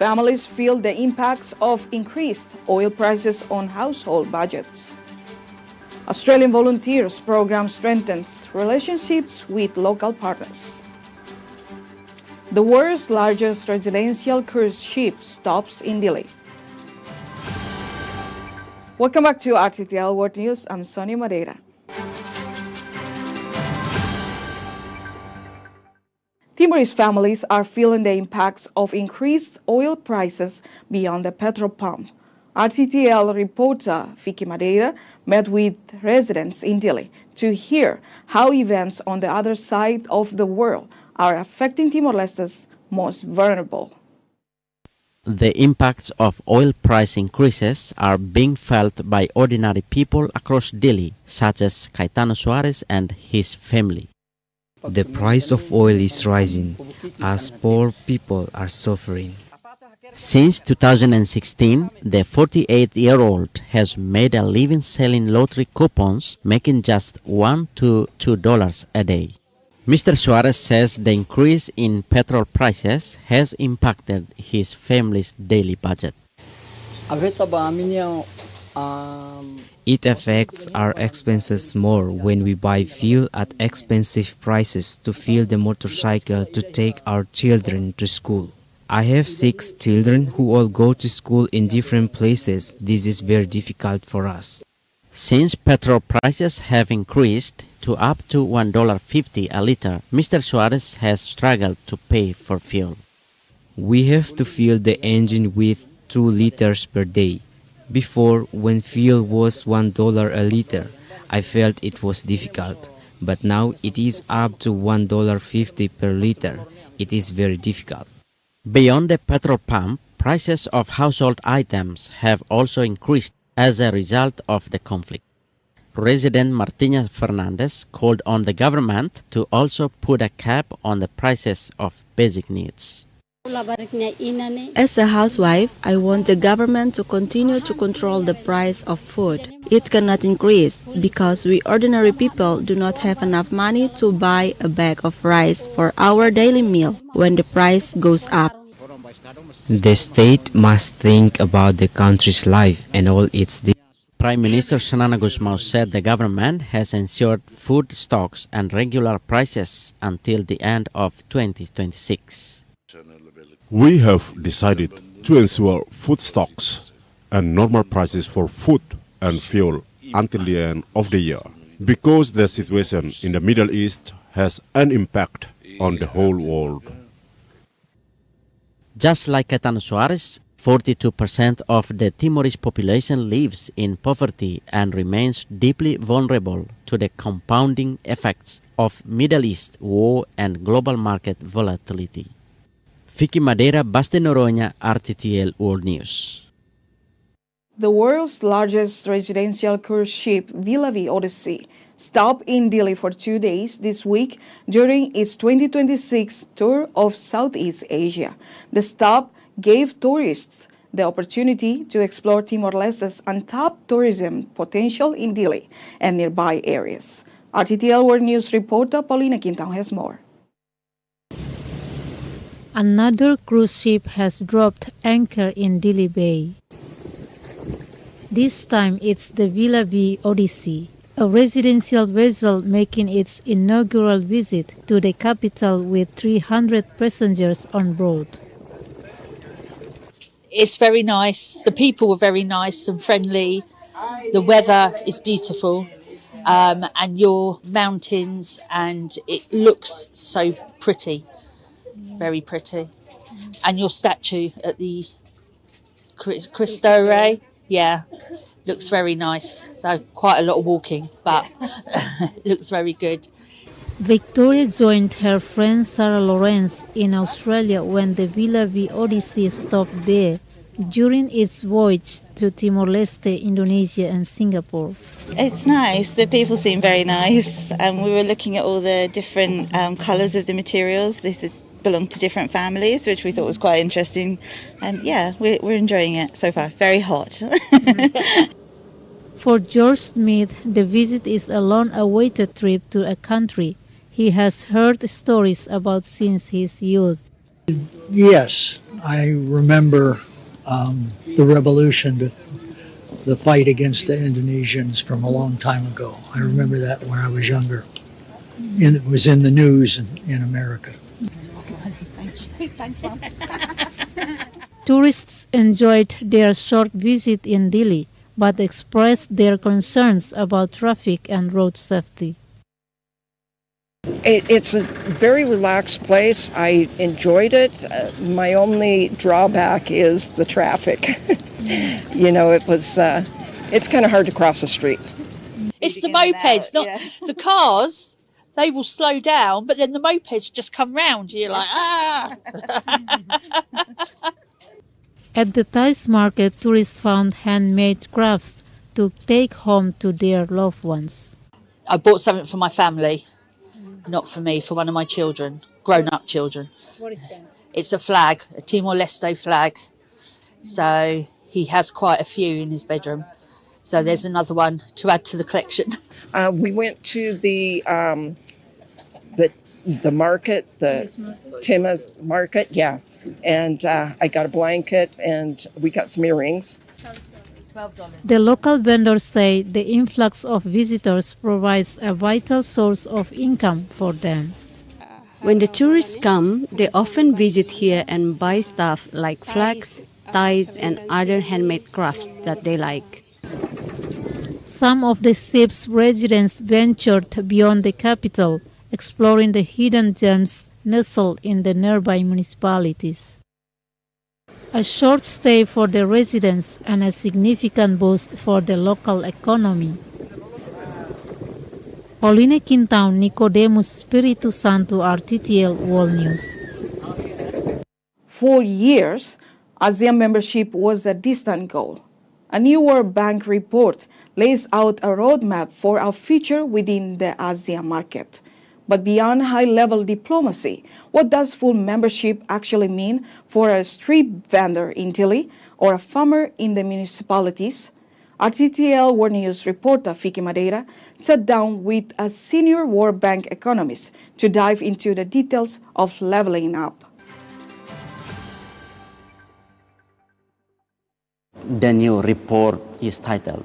Families feel the impacts of increased oil prices on household budgets. Australian Volunteers Program strengthens relationships with local partners. The world's largest residential cruise ship stops in Delhi. Welcome back to RTTL World News. I'm Sonia Madeira. Timorese families are feeling the impacts of increased oil prices beyond the petrol pump. RTTL reporter Vicky Madeira met with residents in Delhi to hear how events on the other side of the world are affecting Timor-Leste's most vulnerable. The impacts of oil price increases are being felt by ordinary people across Delhi, such as Caetano Suarez and his family. The price of oil is rising as poor people are suffering. Since 2016, the 48-year-old has made a living selling lottery coupons, making just $1 to $2 a day. Mr. Suarez says the increase in petrol prices has impacted his family's daily budget. It affects our expenses more when we buy fuel at expensive prices to fuel the motorcycle to take our children to school. I have 6 children who all go to school in different places. This is very difficult for us. Since petrol prices have increased to up to $1.50 a liter, Mr. Suarez has struggled to pay for fuel. We have to fill the engine with 2 liters per day. Before, when fuel was $1 a liter, I felt it was difficult. But now it is up to $1.50 per liter. It is very difficult. Beyond the petrol pump, prices of household items have also increased as a result of the conflict. Resident Martina Fernandez called on the government to also put a cap on the prices of basic needs. As a housewife, I want the government to continue to control the price of food. It cannot increase because we ordinary people do not have enough money to buy a bag of rice for our daily meal when the price goes up. The state must think about the country's life and all its needs. Prime Minister Sanana Gusmao said the government has ensured food stocks and regular prices until the end of 2026. We have decided to ensure food stocks and normal prices for food and fuel until the end of the year, because the situation in the Middle East has an impact on the whole world. Just like Caetano Suarez, 42% of the Timorese population lives in poverty and remains deeply vulnerable to the compounding effects of Middle East war and global market volatility. Vicky Madeira, Basti Noronha, RTTL World News. The world's largest residential cruise ship, Rttl.Ep Odyssey, stopped in Delhi for 2 days this week during its 2026 tour of Southeast Asia. The stop gave tourists the opportunity to explore Timor-Leste's untapped tourism potential in Delhi and nearby areas. RTTL World News reporter Paulina Quintão has more. Another cruise ship has dropped anchor in Delhi Bay. This time it's the Rttl.Ep Odyssey, a residential vessel making its inaugural visit to the capital with 300 passengers on board. It's very nice. The people were very nice and friendly. The weather is beautiful, and your mountains, and it looks so pretty. Very pretty. And your statue at the Cristo Rey, yeah, looks very nice. So quite a lot of walking, but looks very good. Victoria joined her friend Sarah Lawrence in Australia when the Rttl.Ep Odyssey stopped there during its voyage to Timor-Leste, Indonesia and Singapore. It's nice. The people seem very nice. We were looking at all the different colours of the materials. They belong to different families, which we thought was quite interesting. And yeah, we're enjoying it so far. Very hot. For George Smith, the visit is a long-awaited trip to a country he has heard stories about since his youth. Yes, I remember the revolution, the fight against the Indonesians from a long time ago. I remember that when I was younger. And it was in the news in America. Thanks, Mom. Tourists enjoyed their short visit in Dili, but expressed their concerns about traffic and road safety. It's a very relaxed place. I enjoyed it. My only drawback is the traffic. It's kind of hard to cross the street. It's the mopeds, not the cars. They will slow down, but then the mopeds just come round. You're like, ah! At the Thais market, tourists found handmade crafts to take home to their loved ones. I bought something for my family, not for me, for one of my children, grown-up children. What is that? It's a flag, a Timor-Leste flag. So he has quite a few in his bedroom. So there's another one to add to the collection. We went to the market, the Tima's market, yeah. And I got a blanket and we got some earrings. The local vendors say the influx of visitors provides a vital source of income for them. When the tourists come, they often visit here and buy stuff like flags, ties, and other handmade crafts that they like. Some of the ship's residents ventured beyond the capital, exploring the hidden gems nestled in the nearby municipalities. A short stay for the residents and a significant boost for the local economy. Pauline Quintão, Nicodemus Spiritu Santo, RTTL World News. For years, ASEAN membership was a distant goal. A new World Bank report lays out a roadmap for our future within the ASEAN market. But beyond high-level diplomacy, what does full membership actually mean for a street vendor in Dili or a farmer in the municipalities? RTTL World News reporter Vicky Madeira sat down with a senior World Bank economist to dive into the details of leveling up. The new report is titled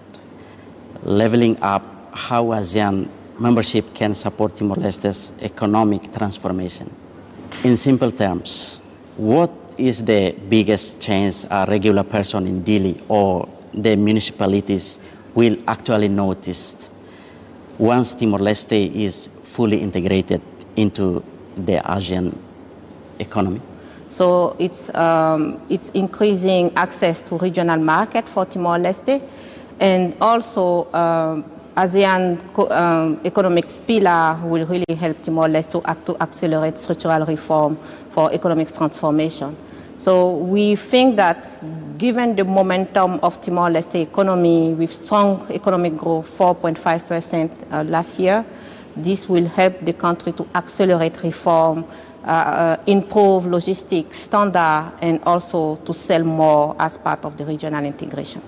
Leveling Up: How ASEAN Membership Can Support Timor-Leste's Economic Transformation. In simple terms, what is the biggest change a regular person in Dili or the municipalities will actually notice once Timor-Leste is fully integrated into the ASEAN economy? So it's increasing access to regional market for Timor-Leste, and also ASEAN economic pillar will really help Timor-Leste to accelerate structural reform for economic transformation. So we think that given the momentum of Timor-Leste economy with strong economic growth, 4.5% last year, this will help the country to accelerate reform, improve logistics standard, and also to sell more as part of the regional integration.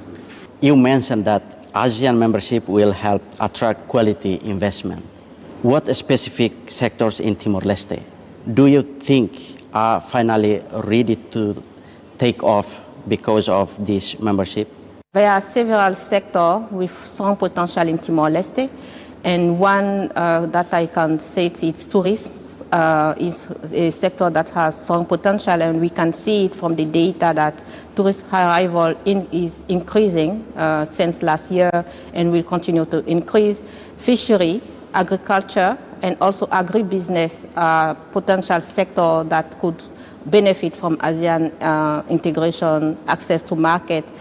You mentioned that ASEAN membership will help attract quality investment. What specific sectors in Timor-Leste do you think are finally ready to take off because of this membership? There are several sectors with strong potential in Timor-Leste, and one that I can say it's tourism. Is a sector that has strong potential, and we can see it from the data that tourist arrival is increasing since last year and will continue to increase. Fishery, agriculture, and also agribusiness potential sector that could benefit from ASEAN integration, access to market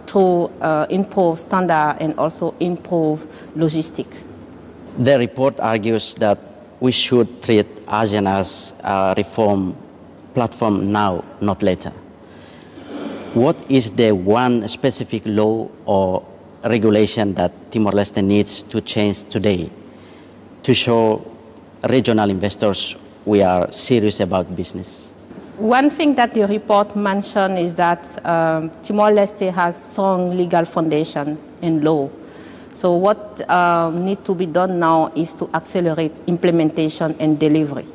through improve standard and also improve logistics. The report argues that we should treat ASEAN as a reform platform now, not later. What is the one specific law or regulation that Timor-Leste needs to change today to show regional investors we are serious about business? One thing that the report mentioned is that Timor-Leste has strong legal foundation in law. So what needs to be done now is to accelerate implementation and delivery.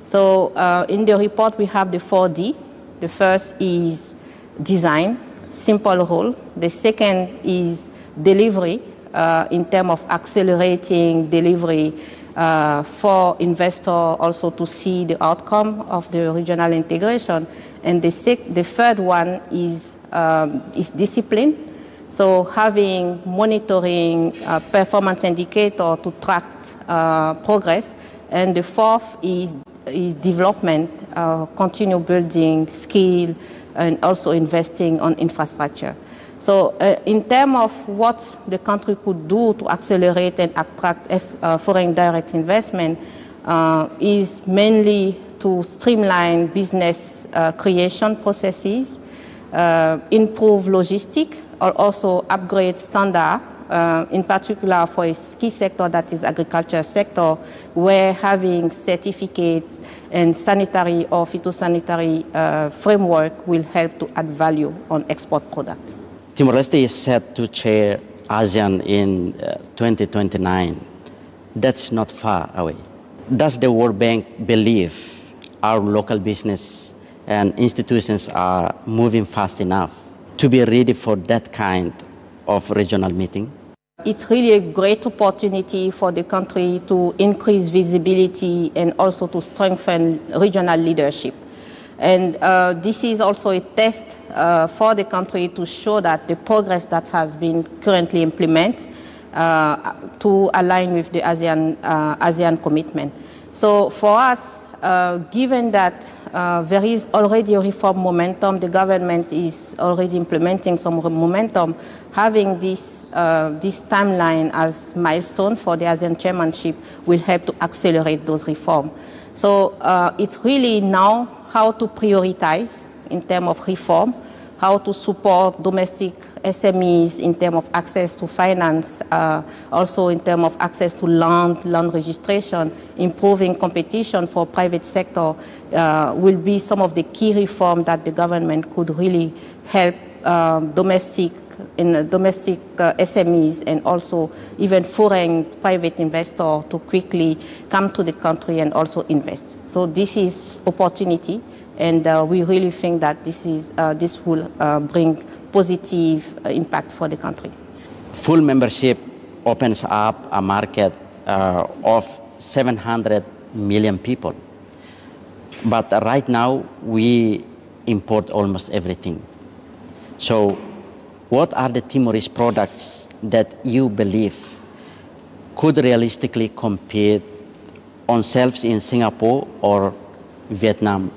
So in the report we have the 4D. The first is design, simple rule. The second is delivery, in terms of accelerating delivery for investor also to see the outcome of the regional integration. And the third one is discipline. So having monitoring performance indicator to track progress. And the fourth is development, continue building skill and also investing on infrastructure. So in terms of what the country could do to accelerate and attract foreign direct investment is mainly to streamline business creation processes, improve logistics, or also upgrade standard, in particular for a key sector that is agriculture sector, where having certificate and sanitary or phytosanitary framework will help to add value on export products. Timor-Leste is set to chair ASEAN in 2029. That's not far away. Does the World Bank believe our local business and institutions are moving fast enough to be ready for that kind of regional meeting? It's really a great opportunity for the country to increase visibility and also to strengthen regional leadership. And this is also a test for the country to show that the progress that has been currently implemented to align with the ASEAN commitment. So for us, given that there is already a reform momentum, the government is already implementing some momentum, having this timeline as milestone for the ASEAN chairmanship will help to accelerate those reforms. So it's really now how to prioritize in terms of reform, how to support domestic SMEs in terms of access to finance, also in terms of access to land registration, improving competition for private sector will be some of the key reforms that the government could really help domestic SMEs and also even foreign private investors to quickly come to the country and also invest. So this is opportunity. And we really think that this will bring positive impact for the country. Full membership opens up a market of 700 million people. But right now, we import almost everything. So what are the Timorese products that you believe could realistically compete on shelves in Singapore or Vietnam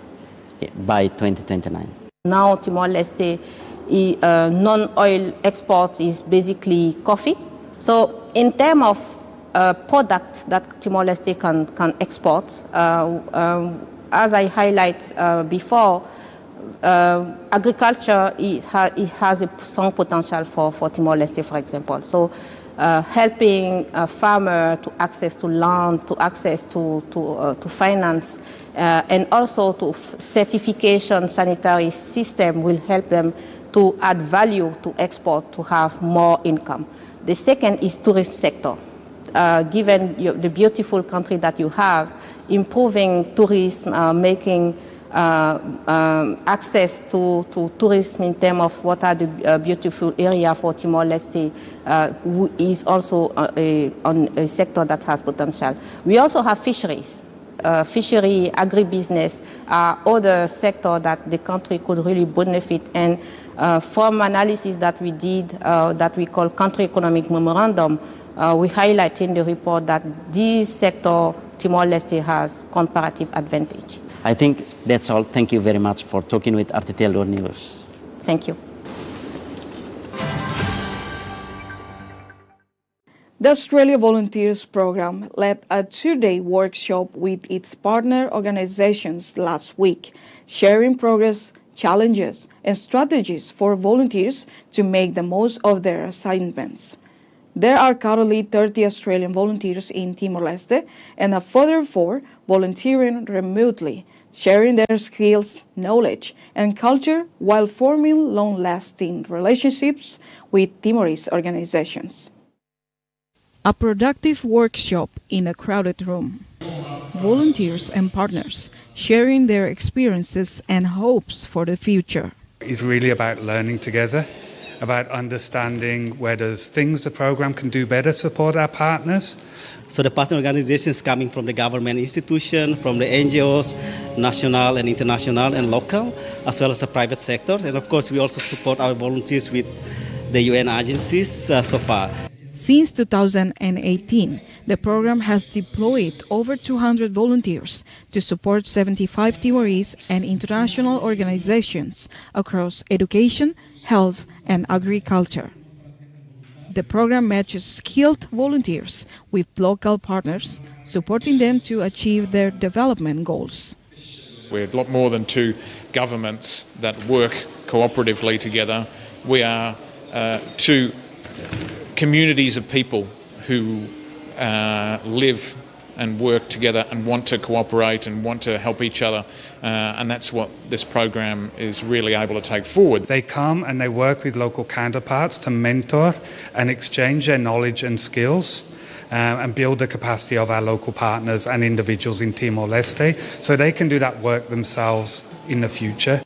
by 2029? Now Timor-Leste non-oil export is basically coffee. So in terms of products that Timor-Leste can export, as I highlight before, agriculture it has a strong potential for Timor-Leste, for example. So helping a farmer to access to land, to access to finance, and also to certification sanitary system will help them to add value to export, to have more income. The second is tourism sector. Given the beautiful country that you have, improving tourism, making access to tourism in terms of what are the beautiful area for Timor-Leste is also a sector that has potential. We also have fisheries. Fishery, agribusiness are other sector that the country could really benefit. And from analysis that we did, that we call country economic memorandum, we highlight in the report that this sector, Timor-Leste, has comparative advantage. I think that's all. Thank you very much for talking with RTTL News. Thank you. The Australia Volunteers Program led a two-day workshop with its partner organizations last week, sharing progress, challenges, and strategies for volunteers to make the most of their assignments. There are currently 30 Australian volunteers in Timor-Leste and a further 4 volunteering remotely, sharing their skills, knowledge, and culture while forming long-lasting relationships with Timorese organizations. A productive workshop in a crowded room. volunteers and partners, sharing their experiences and hopes for the future. It's really about learning together, about understanding where there's things the program can do better to support our partners. So the partner organizations coming from the government institution, from the NGOs, national and international and local, as well as the private sector. And of course, we also support our volunteers with the UN agencies so far. Since 2018, the program has deployed over 200 volunteers to support 75 Timorese and international organizations across education, health, and agriculture. The program matches skilled volunteers with local partners, supporting them to achieve their development goals. We're a lot more than two governments that work cooperatively together. We are two communities of people who live and work together and want to cooperate and want to help each other, and that's what this program is really able to take forward. They come and they work with local counterparts to mentor and exchange their knowledge and skills and build the capacity of our local partners and individuals in Timor-Leste so they can do that work themselves in the future.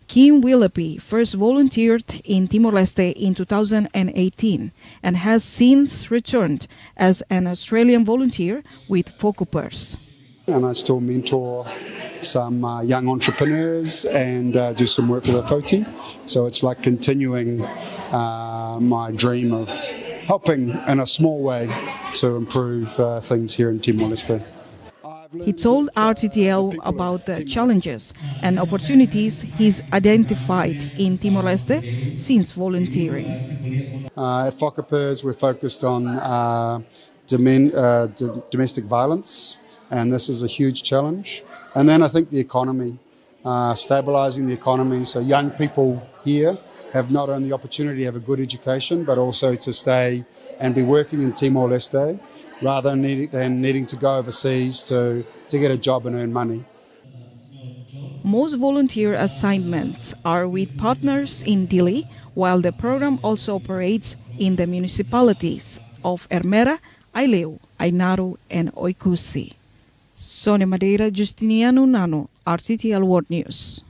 Kim Rttl.Ep first volunteered in Timor-Leste in 2018 and has since returned as an Australian volunteer with Focupers. And I still mentor some young entrepreneurs and do some work with a FOTI. So it's like continuing my dream of helping in a small way to improve things here in Timor-Leste. He told RTTL about the challenges and opportunities he's identified in Timor-Leste since volunteering. At Focupers, we're focused on domestic violence, and this is a huge challenge. And then I think the economy, stabilising the economy, so young people here have not only the opportunity to have a good education, but also to stay and be working in Timor-Leste, rather than needing to go overseas to get a job and earn money. Most volunteer assignments are with partners in Dili, while the program also operates in the municipalities of Ermera, Aileu, Ainaru, and Oikusi. Sonia Madeira, Justiniano Nano, RTTL World News.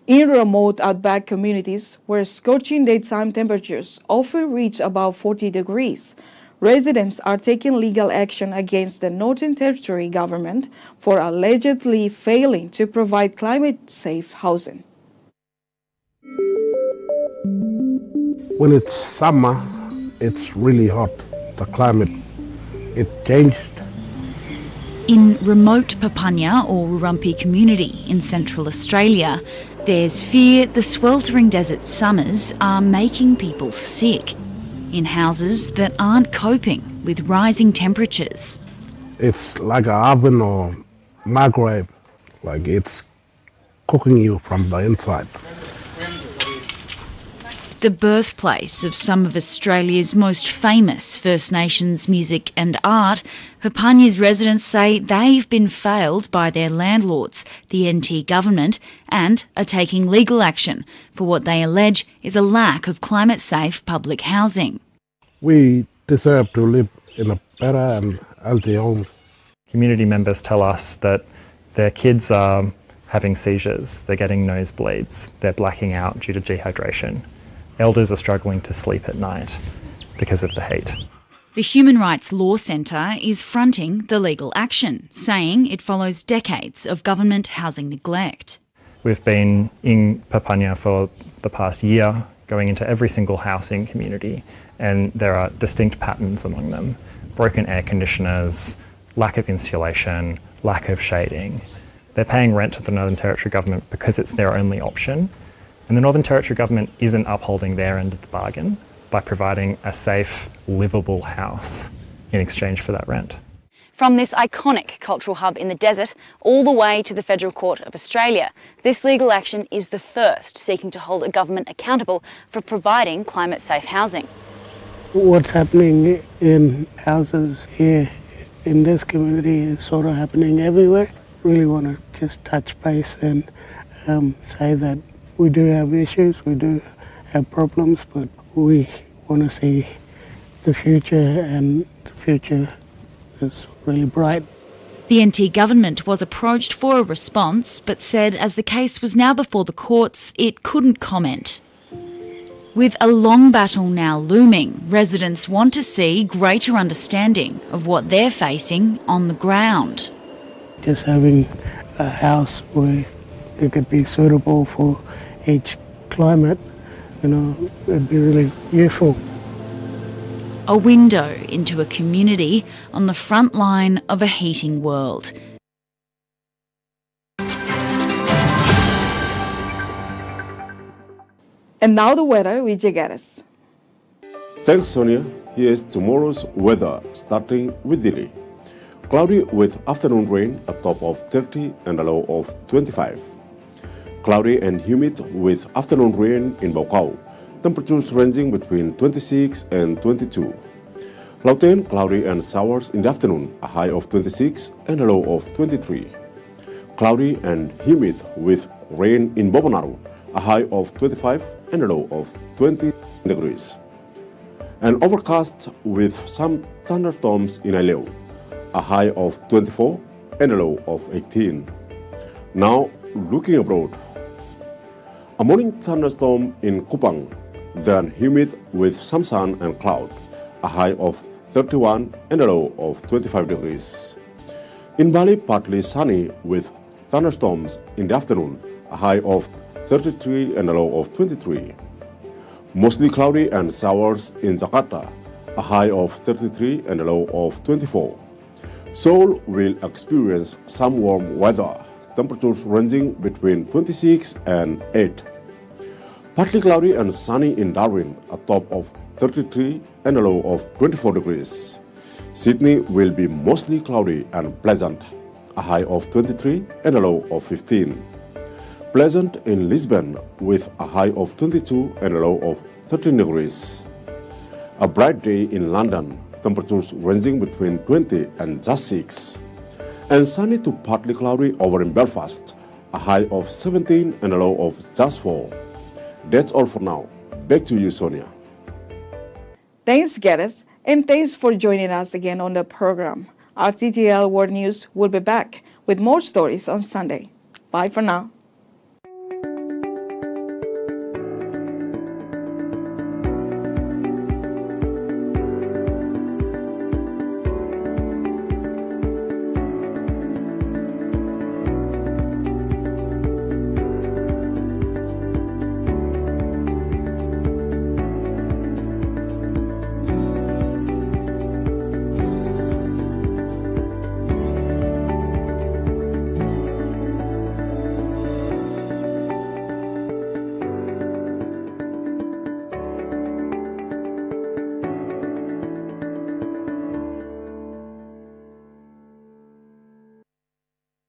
In remote outback communities where scorching daytime temperatures often reach about 40 degrees, residents are taking legal action against the Northern Territory government for allegedly failing to provide climate-safe housing. When it's summer, it's really hot. The climate, it changed. In remote Papunya or Rurumpy community in Central Australia, there's fear the sweltering desert summers are making people sick in houses that aren't coping with rising temperatures. It's like an oven or microwave, like it's cooking you from the inside. The birthplace of some of Australia's most famous First Nations music and art, Papunya's residents say they've been failed by their landlords, the NT government, and are taking legal action for what they allege is a lack of climate-safe public housing. We deserve to live in a better and healthy home. Community members tell us that their kids are having seizures, they're getting nosebleeds, they're blacking out due to dehydration. Elders are struggling to sleep at night because of the heat. The Human Rights Law Centre is fronting the legal action, saying it follows decades of government housing neglect. We've been in Papunya for the past year, going into every single housing community, and there are distinct patterns among them. Broken air conditioners, lack of insulation, lack of shading. They're paying rent to the Northern Territory government because it's their only option. And the Northern Territory government isn't upholding their end of the bargain by providing a safe, livable house in exchange for that rent. From this iconic cultural hub in the desert all the way to the Federal Court of Australia, this legal action is the first seeking to hold a government accountable for providing climate-safe housing. What's happening in houses here in this community is sort of happening everywhere. Really want to just touch base and say that we do have issues, we do have problems, but we want to see the future, and the future is really bright. The NT government was approached for a response, but said as the case was now before the courts, it couldn't comment. With a long battle now looming, residents want to see greater understanding of what they're facing on the ground. Just having a house where it could be suitable for each climate, it'd be really useful. A window into a community on the front line of a heating world. And now the weather with Jagaris. Thanks, Sonia. Here's tomorrow's weather, starting with Dili. Cloudy with afternoon rain, a top of 30 and a low of 25. Cloudy and humid with afternoon rain in Baucau. Temperatures ranging between 26 and 22. Lauten, cloudy and showers in the afternoon, a high of 26 and a low of 23. Cloudy and humid with rain in Bobonaru, a high of 25 and a low of 20 degrees. And overcast with some thunderstorms in Aileu, a high of 24 and a low of 18. Now, looking abroad. A morning thunderstorm in Kupang, then humid with some sun and cloud, a high of 31 and a low of 25 degrees. In Bali, partly sunny with thunderstorms in the afternoon, a high of 33 and a low of 23. Mostly cloudy and showers in Jakarta, a high of 33 and a low of 24. Seoul will experience some warm weather, temperatures ranging between 26 and 8. Partly cloudy and sunny in Darwin, a top of 33 and a low of 24 degrees. Sydney will be mostly cloudy and pleasant, a high of 23 and a low of 15. Pleasant in Lisbon with a high of 22 and a low of 13 degrees. A bright day in London, temperatures ranging between 20 and just 6. And sunny to partly cloudy over in Belfast, a high of 17 and a low of just 4. That's all for now. Back to you, Sonia. Thanks, Geddes, and thanks for joining us again on the program. RTTL World News will be back with more stories on Sunday. Bye for now.